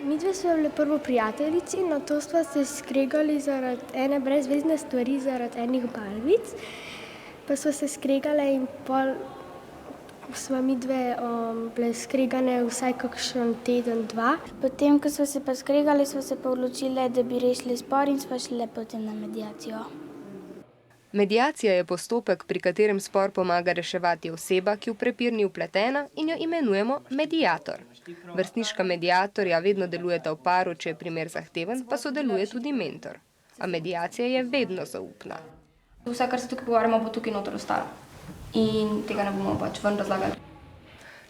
Midve sva bile prvo prijateljici, nato sva se skregali zaradi ene brezvezne stvari, zaradi enih barvic. Pa sva se skregale in pol sva midve bile skregane vsaj kakšen teden, dva. Potem, ko sva se pa skregali, sva se pa odločili, da bi rešili spor in sva šli potem na mediacijo. Mediacija je postopek, pri katerem spor pomaga reševati oseba, ki v prepir ni vpletena, in jo imenujemo mediator. Vrstniška mediatorja vedno delujeta v paru, če je primer zahteven, pa sodeluje tudi mentor. A mediacija je vedno zaupna. Vse, kar se tukaj pogovarjamo, bo tukaj noter ostalo. In tega ne bomo pač ven razlagali.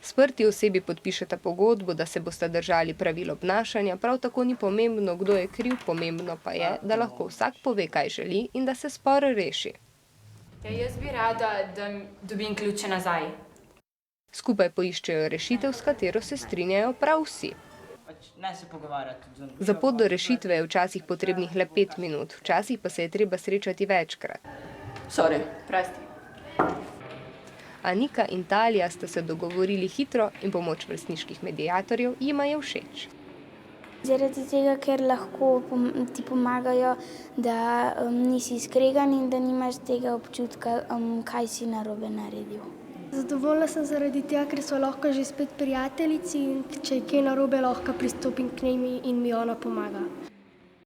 Sprti osebi podpišeta pogodbo, da se bosta držali pravil obnašanja, prav tako ni pomembno, kdo je kriv, pomembno pa je, da lahko vsak pove, kaj želi in da se spor reši. Jaz bi rada, da dobim ključe nazaj. Skupaj poiščejo rešitev, s katero se strinjajo prav vsi. Za pot do rešitve je včasih potrebnih le 5 minut, včasih pa se je treba srečati večkrat. Sorry, prosti. Anika in Talija sta se dogovorili hitro in pomoč vrstniških mediatorjev jima je všeč. Zaradi tega, ker lahko ti pomagajo, da nisi skregan in da nimaš tega občutka, kaj si narobe naredil. Zadovoljna sem zaradi tega, ker sva lahko že spet prijateljici in če je kaj narobe, lahko pristopim k njej in mi ona pomaga.